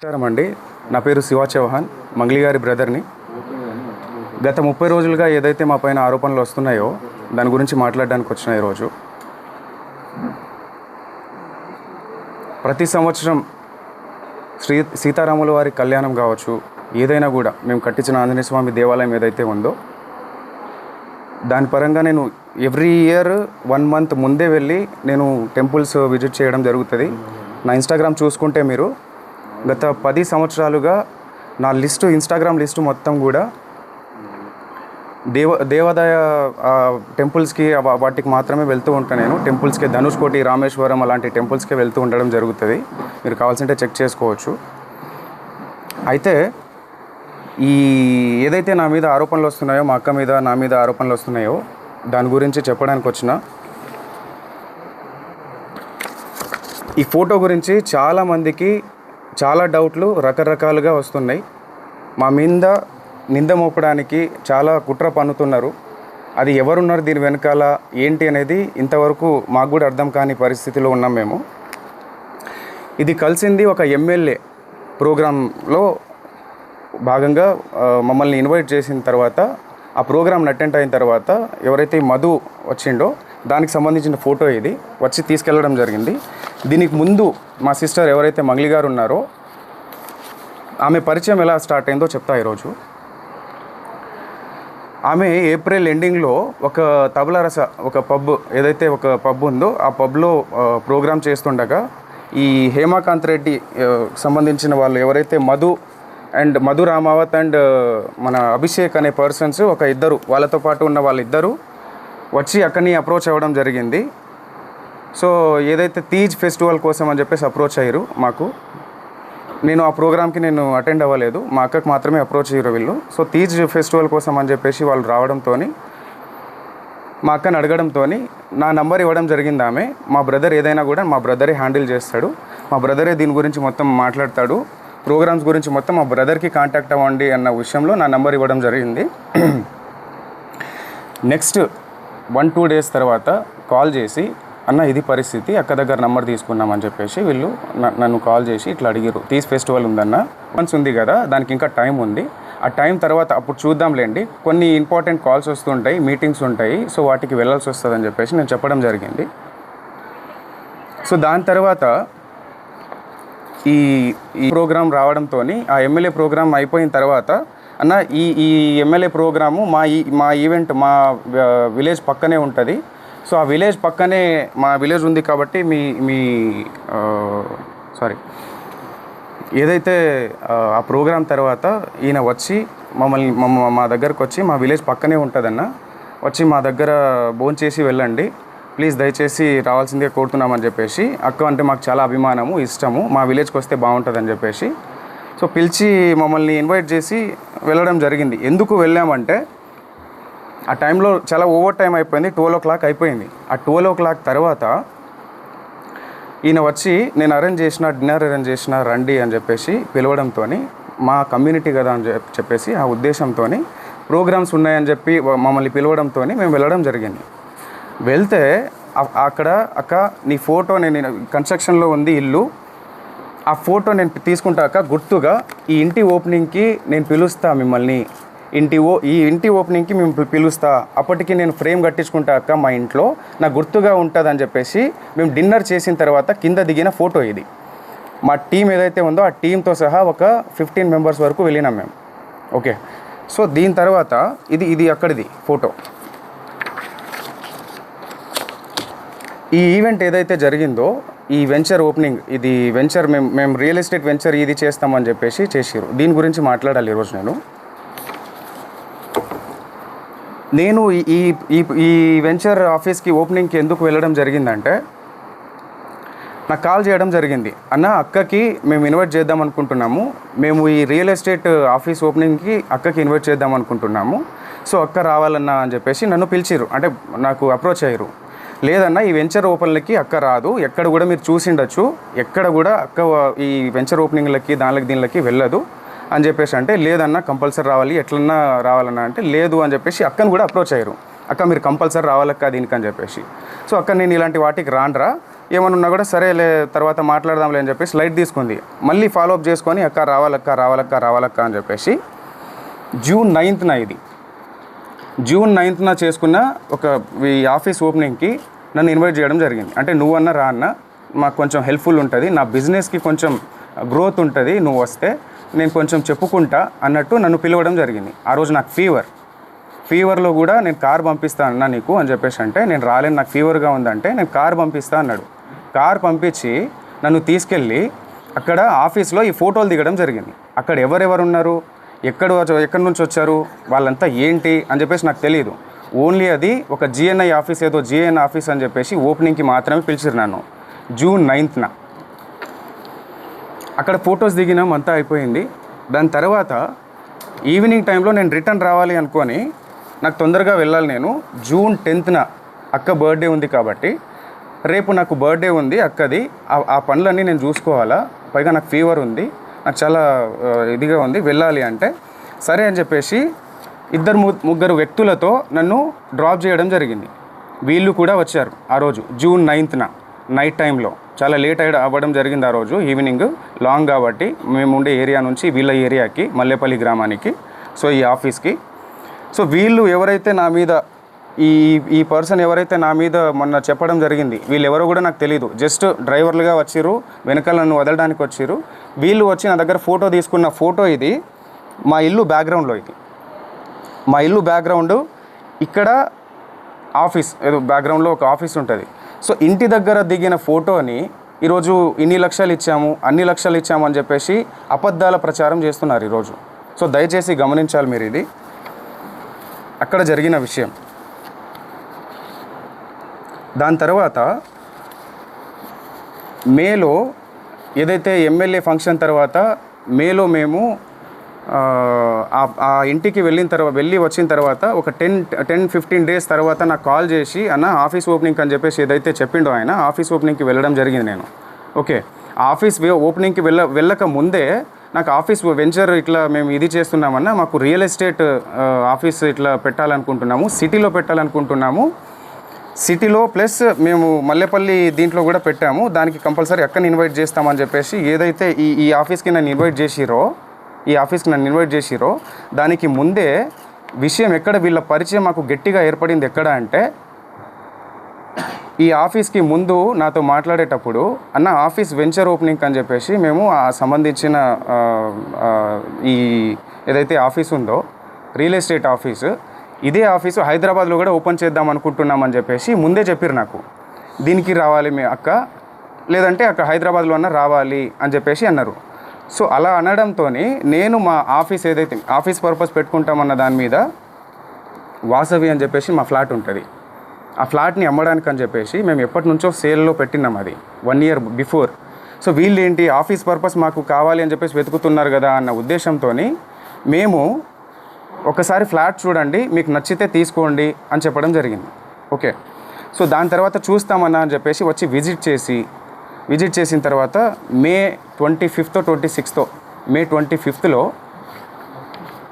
నమస్కారం అండి. నా పేరు శివ చౌహాన్, మంగ్లీ గారి బ్రదర్ని. గత 30 రోజులుగా ఏదైతే మా పైన ఆరోపణలు వస్తున్నాయో దాని గురించి మాట్లాడడానికి వచ్చిన ఈరోజు. ప్రతి సంవత్సరం సీతారాముల వారి కళ్యాణం కావచ్చు, ఏదైనా కూడా మేము కట్టించిన ఆంజనేయ స్వామి దేవాలయం ఏదైతే ఉందో దాని పరంగా నేను ఎవ్రీ ఇయర్ 1 మంత్ ముందే వెళ్ళి నేను టెంపుల్స్ విజిట్ చేయడం జరుగుతుంది. నా ఇన్స్టాగ్రామ్ చూసుకుంటే మీరు గత 10 సంవత్సరాలుగా నా ఇన్స్టాగ్రామ్ లిస్టు మొత్తం కూడా దేవాదాయ టెంపుల్స్కి వాటికి మాత్రమే వెళ్తూ ఉంటాను. నేను టెంపుల్స్కి ధనుష్కోటి, రామేశ్వరం అలాంటి టెంపుల్స్కి వెళ్తూ ఉండడం జరుగుతుంది. మీరు కావాల్సింటే చెక్ చేసుకోవచ్చు. అయితే ఈ ఏదైతే నా మీద ఆరోపణలు వస్తున్నాయో, మా అక్క మీద నా మీద ఆరోపణలు వస్తున్నాయో దాని గురించి చెప్పడానికి వచ్చిన. ఈ ఫోటో గురించి చాలామందికి చాలా డౌట్లు రకరకాలుగా వస్తున్నాయి. మా మీద నింద మోపడానికి చాలా కుట్ర పన్నుతున్నారు. అది ఎవరున్నారు దీని వెనకాల ఏంటి అనేది ఇంతవరకు మాకు కూడా అర్థం కాని పరిస్థితిలో ఉన్నాం మేము. ఇది కలిసింది ఒక ఎమ్మెల్యే ప్రోగ్రాంలో భాగంగా మమ్మల్ని ఇన్వైట్ చేసిన తర్వాత, ఆ ప్రోగ్రామ్ అటెండ్ అయిన తర్వాత ఎవరైతే మధు వచ్చిండో దానికి సంబంధించిన ఫోటో ఇది వచ్చి తీసుకెళ్ళడం జరిగింది. దీనికి ముందు మా సిస్టర్ ఎవరైతే మంగ్లీ గారు ఉన్నారో ఆమె పరిచయం ఎలా స్టార్ట్ అయిందో చెప్తా ఈరోజు. ఆమె ఏప్రిల్ ఎండింగ్లో ఒక తబలారస ఒక పబ్ ఉందో ఆ పబ్లో ప్రోగ్రామ్ చేస్తుండగా ఈ హేమాకాంత్ రెడ్డి సంబంధించిన వాళ్ళు ఎవరైతే మధు రామావత్ అండ్ మన అభిషేక్ అనే పర్సన్స్ ఇద్దరు వాళ్ళతో పాటు ఉన్న వాళ్ళిద్దరూ వచ్చి అక్కడిని అప్రోచ్ అవ్వడం జరిగింది. సో ఏదైతే తీజ్ ఫెస్టివల్ కోసం అని చెప్పేసి అప్రోచ్ అయ్యారు మాకు. నేను ఆ ప్రోగ్రామ్కి అటెండ్ అవ్వలేదు, మా అక్కకు మాత్రమే అప్రోచ్ అయ్యారు వీళ్ళు. సో తీజ్ ఫెస్టివల్ కోసం అని చెప్పేసి వాళ్ళు రావడంతో మా అక్కని అడగడంతో నా నంబర్ ఇవ్వడం జరిగింది ఆమె. మా బ్రదర్ ఏదైనా కూడా మా బ్రదరే హ్యాండిల్ చేస్తాడు, మా బ్రదరే దీని గురించి మొత్తం మాట్లాడతాడు, ప్రోగ్రామ్స్ గురించి మొత్తం మా బ్రదర్కి కాంటాక్ట్ అవ్వండి అన్న విషయంలో నా నంబర్ ఇవ్వడం జరిగింది. నెక్స్ట్ 1-2 డేస్ తర్వాత కాల్ చేసి, అన్న ఇది పరిస్థితి, అక్క దగ్గర నంబర్ తీసుకున్నామని చెప్పేసి వీళ్ళు నన్ను కాల్ చేసి ఇట్లా అడిగారు. తీజ్ ఫెస్టివల్ ఉందన్న, మంత్స్ ఉంది కదా, దానికి ఇంకా టైం ఉంది, ఆ టైం తర్వాత అప్పుడు చూద్దాంలేండి, కొన్ని ఇంపార్టెంట్ కాల్స్ వస్తుంటాయి, మీటింగ్స్ ఉంటాయి, సో వాటికి వెళ్ళాల్సి వస్తుందని చెప్పేసి నేను చెప్పడం జరిగింది. సో దాని తర్వాత ఈ ప్రోగ్రాం రావడంతో ఆ ఎమ్మెల్యే ప్రోగ్రాం అయిపోయిన తర్వాత, అన్న ఈ ఎమ్మెల్యే ప్రోగ్రాము మా ఈవెంట్ మా విలేజ్ పక్కనే ఉంటుంది, సో ఆ విలేజ్ పక్కనే మా విలేజ్ ఉంది కాబట్టి ఏదైతే ఆ ప్రోగ్రాం తర్వాత ఈయన వచ్చి మా దగ్గరకు వచ్చి, మా విలేజ్ పక్కనే ఉంటుందన్న, వచ్చి మా దగ్గర భోంచేసి వెళ్ళండి ప్లీజ్, దయచేసి రావాల్సిందిగా కోరుతున్నామని చెప్పేసి, అక్క అంటే మాకు చాలా అభిమానము, ఇష్టము, మా విలేజ్కి వస్తే బాగుంటుందని చెప్పేసి సో పిలిచి మమ్మల్ని ఇన్వైట్ చేసి వెళ్ళడం జరిగింది. ఎందుకు వెళ్ళామంటే ఆ టైంలో చాలా ఓవర్ టైం అయిపోయింది, 12 o'clock అయిపోయింది. ఆ 12 o'clock తర్వాత ఈయన వచ్చి నేను డిన్నర్ అరేంజ్ చేసిన రండి అని చెప్పేసి పిలవడంతో, మా కమ్యూనిటీ కదా అని చెప్పేసి ఆ ఉద్దేశంతో ప్రోగ్రామ్స్ ఉన్నాయని చెప్పి మమ్మల్ని పిలవడంతో మేము వెళ్ళడం జరిగింది. వెళ్తే అక్కడ, అక్క నీ ఫోటో నేను కన్స్ట్రక్షన్లో ఉంది ఇల్లు, ఆ ఫోటో నేను తీసుకుంటాక గుర్తుగా ఈ ఇంటి ఓపెనింగ్కి నేను పిలుస్తా మిమ్మల్ని, ఈ ఇంటి ఓపెనింగ్కి మేము పిలుస్తా, అప్పటికి నేను ఫ్రేమ్ కట్టించుకుంటా అక్క మా ఇంట్లో, నాకు గుర్తుగా ఉంటుందని చెప్పేసి మేము డిన్నర్ చేసిన తర్వాత కింద దిగిన ఫోటో ఇది. మా టీం ఏదైతే ఉందో ఆ టీంతో సహా ఒక 15 members వరకు వెళ్ళినాం మేము. ఓకే, సో దీని తర్వాత ఇది అక్కడిది ఫోటో. ఈ ఈవెంట్ ఏదైతే జరిగిందో, ఈ వెంచర్ ఓపెనింగ్, ఇది వెంచర్ మేము రియల్ ఎస్టేట్ వెంచర్ ఇది చేస్తామని చెప్పేసి చేసారు. దీని గురించి మాట్లాడాలి ఈరోజు. నేను ఈ వెంచర్ ఆఫీస్కి ఓపెనింగ్కి ఎందుకు వెళ్ళడం జరిగిందంటే, నాకు కాల్ చేయడం జరిగింది, అన్న అక్కకి మేము ఇన్వైట్ చేద్దాం అనుకుంటున్నాము, మేము ఈ రియల్ ఎస్టేట్ ఆఫీస్ ఓపెనింగ్కి అక్కకి ఇన్వైట్ చేద్దాం అనుకుంటున్నాము, సో అక్క రావాలన్నా అని చెప్పేసి నన్ను పిలిచిరు, అంటే నాకు అప్రోచ్ అయ్యారు. లేదన్నా ఈ వెంచర్ ఓపెన్లకి అక్క రాదు, ఎక్కడ కూడా మీరు చూసిండొచ్చు, ఎక్కడ కూడా అక్క ఈ వెంచర్ ఓపెనింగ్లకి దీనికి వెళ్ళదు అని చెప్పేసి అంటే, లేదన్నా కంపల్సరీ రావాలి, ఎట్లన్నా రావాలన్నా అంటే, లేదు అని చెప్పేసి అక్కను కూడా అప్రోచ్ అయ్యారు. అక్క మీరు కంపల్సరీ రావాలక్క దీనికి అని చెప్పేసి. సో అక్క నేను ఇలాంటి వాటికి రాండ్రా, ఏమన్నా ఉన్నా కూడా సరేలే తర్వాత మాట్లాడదాంలే అని చెప్పేసి లైట్ తీసుకుంది. మళ్ళీ ఫాలోఅప్ చేసుకొని అక్క రావాలక్క అని చెప్పేసి జూన్ 9న ఇది జూన్ 9న చేసుకున్న ఒక ఈ ఆఫీస్ ఓపెనింగ్కి నన్ను ఇన్వైట్ చేయడం జరిగింది. అంటే నువ్వన్నా రా అన్న, మాకు కొంచెం హెల్ప్ఫుల్ ఉంటుంది, నా బిజినెస్కి కొంచెం గ్రోత్ ఉంటుంది, నువ్వు వస్తే నేను కొంచెం చెప్పుకుంటా అన్నట్టు నన్ను పిలవడం జరిగింది. ఆ రోజు నాకు ఫీవర్లో కూడా నేను కార్ పంపిస్తా అన్నా నీకు అని చెప్పేసి అంటే, నేను రాలేను నాకు ఫీవర్గా ఉందంటే నేను కార్ పంపిస్తా అన్నాడు. కార్ పంపించి నన్ను తీసుకెళ్ళి అక్కడ ఆఫీస్లో ఈ ఫోటోలు దిగడం జరిగింది. అక్కడ ఎవరెవరు ఉన్నారు, ఎక్కడి నుంచి వచ్చారు, వాళ్ళంతా ఏంటి అని చెప్పేసి నాకు తెలియదు. ఓన్లీ అది ఒక జిఎన్ఐ ఆఫీస్, ఏదో జిఎన్ ఆఫీస్ అని చెప్పేసి ఓపెనింగ్కి మాత్రమే పిలిచిరు నన్ను జూన్ 9న. అక్కడ ఫొటోస్ దిగినాం, అంతా అయిపోయింది. దాని తర్వాత ఈవినింగ్ టైంలో నేను రిటర్న్ రావాలి అనుకొని, నాకు తొందరగా వెళ్ళాలి, నేను జూన్ 10న అక్క బర్త్డే ఉంది కాబట్టి రేపు నాకు బర్త్డే ఉంది అక్కది, ఆ పనులన్నీ నేను చూసుకోవాలా, పైగా నాకు ఫీవర్ ఉంది, నాకు చాలా ఇదిగా ఉంది, వెళ్ళాలి అంటే సరే అని చెప్పేసి ముగ్గురు వ్యక్తులతో నన్ను డ్రాప్ చేయడం జరిగింది. వీళ్ళు కూడా వచ్చారు ఆ రోజు జూన్ 9న నైట్ టైంలో. చాలా లేట్ అవ్వడం జరిగింది ఆ రోజు ఈవినింగ్, లాంగ్ కాబట్టి మేము ఉండే ఏరియా నుంచి వీళ్ళ ఏరియాకి, మల్లేపల్లి గ్రామానికి, సో ఈ ఆఫీస్కి. సో వీళ్ళు ఎవరైతే నా మీద ఈ పర్సన్ ఎవరైతే నా మీద మొన్న చెప్పడం జరిగింది, వీళ్ళు ఎవరో కూడా నాకు తెలియదు, జస్ట్ డ్రైవర్లుగా వచ్చిర్రు, వెనకాల నన్ను వదలడానికి వచ్చిర్రు. వీళ్ళు వచ్చి నా దగ్గర ఫోటో తీసుకున్న ఫోటో ఇది, మా ఇల్లు బ్యాక్గ్రౌండ్లో, ఇది మా ఇల్లు బ్యాక్గ్రౌండ్, ఇక్కడ ఆఫీస్, ఏదో బ్యాక్గ్రౌండ్లో ఒక ఆఫీస్ ఉంటుంది. సో ఇంటి దగ్గర దిగిన ఫోటోని ఈరోజు ఇన్ని లక్షలు ఇచ్చాము, అన్ని లక్షలు ఇచ్చాము అని చెప్పేసి అబద్ధాల ప్రచారం చేస్తున్నారు ఈరోజు. సో దయచేసి గమనించాలి మీరు, ఇది అక్కడ జరిగిన విషయం. దాని తర్వాత మేలో ఏదైతే ఎమ్మెల్యే ఫంక్షన్ తర్వాత మేలో మేము ఆ ఇంటికి వెళ్ళి వచ్చిన తర్వాత ఒక 10-15 డేస్ తర్వాత నాకు కాల్ చేసి, అన్న ఆఫీస్ ఓపెనింగ్ అని చెప్పేసి ఏదైతే చెప్పిండో ఆయన, ఆఫీస్ ఓపెనింగ్కి వెళ్ళడం జరిగింది నేను. ఓకే, ఆఫీస్ ఓపెనింగ్కి వెళ్ళక ముందే నాకు ఆఫీస్ వెంచర్ ఇట్లా మేము ఇది చేస్తున్నామన్నా, మాకు రియల్ ఎస్టేట్ ఆఫీస్ ఇట్లా పెట్టాలనుకుంటున్నాము, సిటీలో పెట్టాలనుకుంటున్నాము, సిటీలో ప్లస్ మేము మల్లేపల్లి దీంట్లో కూడా పెట్టాము, దానికి కంపల్సరీ అక్కని ఇన్వైట్ చేస్తామని చెప్పేసి ఏదైతే ఈ ఆఫీస్కి నన్ను ఇన్వైట్ చేసిరో దానికి ముందే విషయం ఎక్కడ, వీళ్ళ పరిచయం మాకు గట్టిగా ఏర్పడింది ఎక్కడ అంటే, ఈ ఆఫీస్కి ముందు నాతో మాట్లాడేటప్పుడు అన్న ఆఫీస్ వెంచర్ ఓపెనింగ్ అని చెప్పేసి మేము ఆ సంబంధించిన ఈ ఏదైతే ఆఫీస్ ఉందో రియల్ ఎస్టేట్ ఆఫీసు, ఇదే ఆఫీసు హైదరాబాద్లో కూడా ఓపెన్ చేద్దాం అనుకుంటున్నామని చెప్పేసి ముందే చెప్పారు నాకు. దీనికి రావాలి మీ అక్క, లేదంటే అక్కడ హైదరాబాద్లో అన్న రావాలి అని చెప్పేసి అన్నారు. సో అలా అనడంతో నేను మా ఆఫీస్ ఏదైతే ఆఫీస్ పర్పస్ పెట్టుకుంటామన్న దాని మీద వాసవి అని చెప్పేసి మా ఫ్లాట్ ఉంటుంది, ఆ ఫ్లాట్ని అమ్మడానికి అని చెప్పేసి మేము ఎప్పటి నుంచో సేల్లో పెట్టినాం, అది 1 year బిఫోర్. సో వీళ్ళు ఏంటి ఆఫీస్ పర్పస్ మాకు కావాలి అని చెప్పేసి వెతుకుతున్నారు కదా అన్న ఉద్దేశంతో మేము ఒకసారి ఫ్లాట్ చూడండి, మీకు నచ్చితే తీసుకోండి అని చెప్పడం జరిగింది. ఓకే, సో దాని తర్వాత చూస్తామన్నా అని చెప్పేసి వచ్చి విజిట్ చేసిన తర్వాత మే 25th 26th మే 25th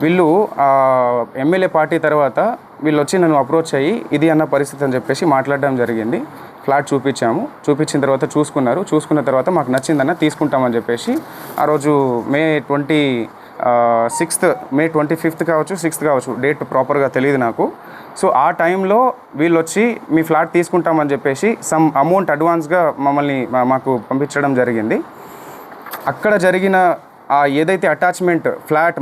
వీళ్ళు ఎమ్మెల్యే పార్టీ తర్వాత వీళ్ళు వచ్చి నన్ను అప్రోచ్ అయ్యి ఇది అన్న పరిస్థితి అని చెప్పేసి మాట్లాడడం జరిగింది. ఫ్లాట్ చూపించిన తర్వాత చూసుకున్న తర్వాత మాకు నచ్చిందన్న తీసుకుంటామని చెప్పేసి ఆ రోజు మే 25th కావచ్చు 6th కావచ్చు, డేట్ ప్రాపర్గా తెలియదు నాకు. సో ఆ టైంలో వీళ్ళు వచ్చి మీ ఫ్లాట్ తీసుకుంటామని చెప్పేసి సమ్ అమౌంట్ అడ్వాన్స్గా మాకు పంపించడం జరిగింది. అక్కడ జరిగిన ఏదైతే అటాచ్మెంట్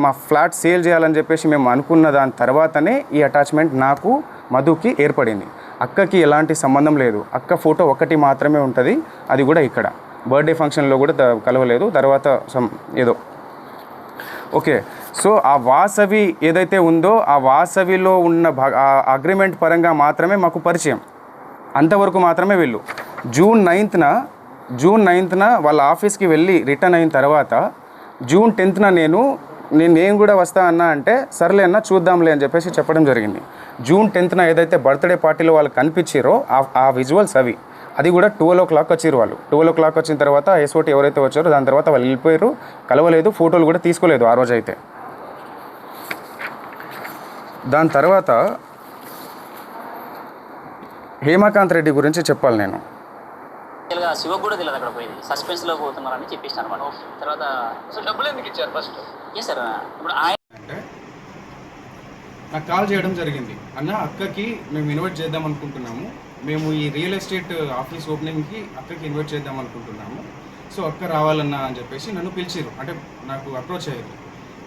మా ఫ్లాట్ సేల్ చేయాలని చెప్పేసి మేము అనుకున్న దాని తర్వాతనే ఈ అటాచ్మెంట్ నాకు మధుకి ఏర్పడింది. అక్కకి ఎలాంటి సంబంధం లేదు, అక్క ఫోటో ఒకటి మాత్రమే ఉంటుంది, అది కూడా ఇక్కడ బర్త్డే ఫంక్షన్లో కూడా కలవలేదు, తర్వాత ఏదో. ఓకే, సో ఆ వాసవి ఏదైతే ఉందో ఆ వాసవిలో ఉన్న అగ్రిమెంట్ పరంగా మాత్రమే మాకు పరిచయం, అంతవరకు మాత్రమే. వీళ్ళు జూన్ 9న వాళ్ళ ఆఫీస్కి వెళ్ళి రిటర్న్ అయిన తర్వాత జూన్ 10th నేను కూడా వస్తా అన్నా అంటే సర్లే అన్న చూద్దాంలే అని చెప్పేసి చెప్పడం జరిగింది. జూన్ 10th ఏదైతే బర్త్డే పార్టీలో వాళ్ళు కనిపించారో ఆ విజువల్స్ అది కూడా 12 o'clock వచ్చారు వాళ్ళు. 12 o'clock వచ్చిన తర్వాత ఎస్ఓటీ ఎవరైతే వచ్చారో దాని తర్వాత వాళ్ళు వెళ్ళిపోయారు, కలవలేదు, ఫోటోలు కూడా తీసుకోలేదు ఆ రోజైతే. దాని తర్వాత హేమకాంత్ రెడ్డి గురించి చెప్పాలి నేను. యాక్చువల్గా శివకు కూడా తెలియదు అక్కడ పోయింది, సస్పెన్స్లో పోతున్నారని చెప్పేసి అనమాట. తర్వాత అసలు డబ్బులు ఎందుకు ఇచ్చారు ఫస్ట్? ఏ సార్ ఇప్పుడు ఆయన అంటే నాకు కాల్ చేయడం జరిగింది, అన్న అక్కకి మేము ఇన్వైట్ చేద్దాం అనుకుంటున్నాము, మేము ఈ రియల్ ఎస్టేట్ ఆఫీస్ ఓపెనింగ్కి అక్కకి ఇన్వైట్ చేద్దాం అనుకుంటున్నాము, సో అక్క రావాలన్నా అని చెప్పేసి నన్ను పిలిచిరు. అంటే నాకు అప్రోచ్ అయ్యారు,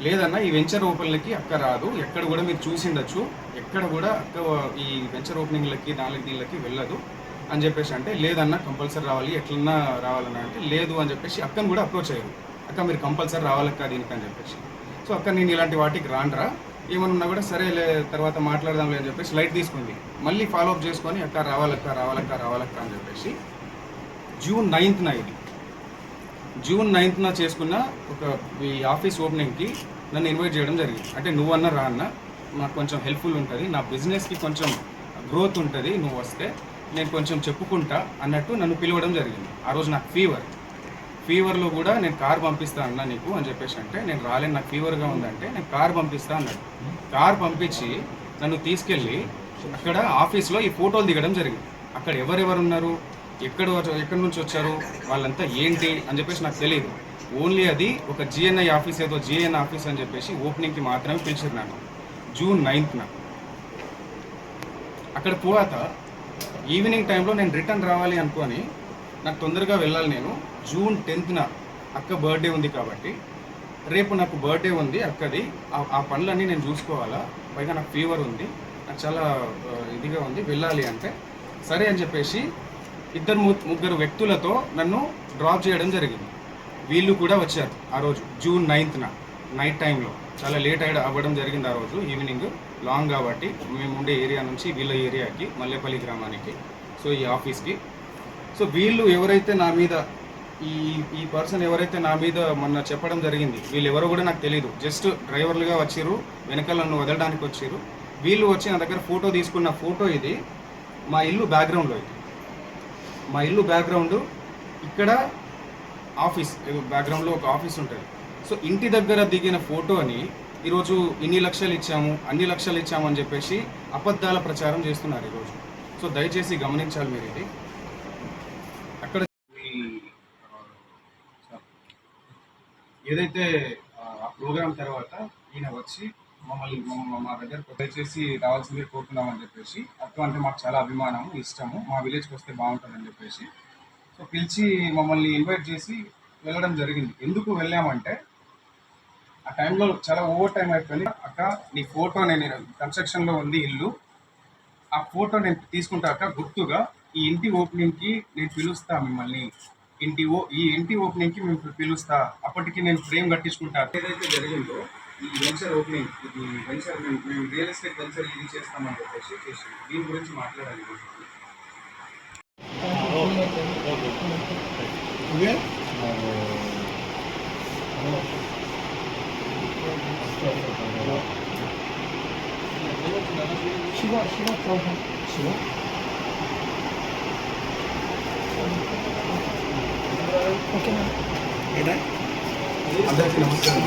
లేదన్నా ఈ వెంచర్ ఓపెన్లకి అక్క రాదు, ఎక్కడ కూడా మీరు చూసిండొచ్చు, ఎక్కడ కూడా అక్క ఈ వెంచర్ ఓపెనింగ్లకి దీనికి వెళ్ళదు అని చెప్పేసి అంటే, లేదన్నా కంపల్సరీ రావాలి, ఎట్లన్నా రావాలన్నా అంటే లేదు అని చెప్పేసి అక్కను కూడా అప్రోచ్ అయ్యారు. అక్క మీరు కంపల్సరీ రావాలక్క దీనికి అని చెప్పేసి. సో అక్క నేను ఇలాంటి వాటికి రాండ్రా, ఏమన్నా కూడా సరే తర్వాత మాట్లాడదాంలే అని చెప్పేసి లైట్ తీసుకుంది. మళ్ళీ ఫాలోఅప్ చేసుకొని అక్క రావాలక్క అని చెప్పేసి జూన్ 9న ఇది జూన్ 9న చేసుకున్న ఒక ఈ ఆఫీస్ ఓపెనింగ్కి నన్ను ఇన్వైట్ చేయడం జరిగింది. అంటే నువ్వన్నా రా అన్న, నాకు కొంచెం హెల్ప్ఫుల్ ఉంటుంది, నా బిజినెస్కి కొంచెం గ్రోత్ ఉంటుంది, నువ్వు వస్తే నేను కొంచెం చెప్పుకుంటా అన్నట్టు నన్ను పిలవడం జరిగింది. ఆ రోజు నాకు ఫీవర్లో కూడా నేను కార్ పంపిస్తా అన్నా నీకు అని చెప్పేసి అంటే, నేను రాలేను నాకు ఫీవర్గా ఉందంటే నేను కార్ పంపిస్తా అన్నాడు. కార్ పంపించి నన్ను తీసుకెళ్ళి అక్కడ ఆఫీస్లో ఈ ఫోటోలు దిగడం జరిగింది. అక్కడ ఎవరెవరు ఉన్నారు, ఎక్కడి నుంచి వచ్చారు, వాళ్ళంతా ఏంటి అని చెప్పేసి నాకు తెలియదు. ఓన్లీ అది ఒక జిఎన్ఐ ఆఫీస్, ఏదో జిఎన్ ఆఫీస్ అని చెప్పేసి ఓపెనింగ్కి మాత్రమే పిలిచారు నన్ను జూన్ 9న. అక్కడ తర్వాత ఈవినింగ్ టైంలో నేను రిటర్న్ రావాలి అనుకొని నాకు తొందరగా వెళ్ళాలి, నేను జూన్ 10న అక్క బర్త్డే ఉంది కాబట్టి రేపు నాకు బర్త్డే ఉంది అక్కది, ఆ పనులన్నీ నేను చూసుకోవాలా, పైగా నాకు ఫీవర్ ఉంది, నాకు చాలా ఇదిగా ఉంది, వెళ్ళాలి అంటే సరే అని చెప్పేసి ముగ్గురు వ్యక్తులతో నన్ను డ్రాప్ చేయడం జరిగింది. వీళ్ళు కూడా వచ్చారు ఆ రోజు జూన్ 9న నైట్ టైంలో. చాలా లేట్ అవ్వడం జరిగింది ఆ రోజు ఈవినింగ్, లాంగ్ కాబట్టి మేము ఉండే ఏరియా నుంచి వీళ్ళ ఏరియాకి మల్లేపల్లి గ్రామానికి, సో ఈ ఆఫీస్కి. సో వీళ్ళు ఎవరైతే నా మీద ఈ పర్సన్ ఎవరైతే నా మీద మొన్న చెప్పడం జరిగింది, వీళ్ళు ఎవరో కూడా నాకు తెలియదు, జస్ట్ డ్రైవర్లుగా వచ్చారు, వెనకాల నన్ను వదలడానికి వచ్చారు. వీళ్ళు వచ్చి నా దగ్గర ఫోటో తీసుకున్న ఫోటో ఇది, మా ఇల్లు బ్యాక్గ్రౌండ్లో, ఇది మా ఇల్లు బ్యాక్గ్రౌండ్, ఇక్కడ ఆఫీస్ బ్యాక్గ్రౌండ్లో ఒక ఆఫీస్ ఉంటుంది. సో ఇంటి దగ్గర దిగిన ఫోటోని ఈరోజు ఇన్ని లక్షలు ఇచ్చాము, అన్ని లక్షలు ఇచ్చాము అని చెప్పేసి అబద్ధాల ప్రచారం చేస్తున్నారు ఈరోజు. సో దయచేసి గమనించాలి మీరు ఇది. అక్కడ ఏదైతే ఆ ప్రోగ్రాం తర్వాత ఈయన వచ్చి మమ్మల్ని మా దగ్గర దయచేసి రావాల్సిందే కోరుతున్నామని చెప్పేసి, అక్క అంటే మాకు చాలా అభిమానము, ఇష్టము, మా విలేజ్కి వస్తే బాగుంటుందని చెప్పేసి సో పిలిచి మమ్మల్ని ఇన్వైట్ చేసి వెళ్ళడం జరిగింది. ఎందుకు వెళ్ళామంటే ఆ టైంలో చాలా ఓవర్ టైం అయిపోయింది. అక్క నీ ఫోటో నేను కన్స్ట్రక్షన్లో ఉంది ఇల్లు, ఆ ఫోటో నేను తీసుకుంటా అక్క, గుర్తుగా ఈ ఇంటి ఓపెనింగ్కి నేను పిలుస్తా మిమ్మల్ని, ఈ ఇంటి ఓపెనింగ్కి మేము పిలుస్తా, అప్పటికి నేను ఫ్రేమ్ కట్టించుకుంటా. ఏదైతే జరిగిందో ఈ వెంచర్ ఓపెనింగ్, ఇది వెంచర్ మేము రియల్ ఎస్టేట్ వెంచర్ ఇది చేస్తామని చెప్పేసి చేసి దీని గురించి మాట్లాడాలి. అందరికీ నమస్కారం.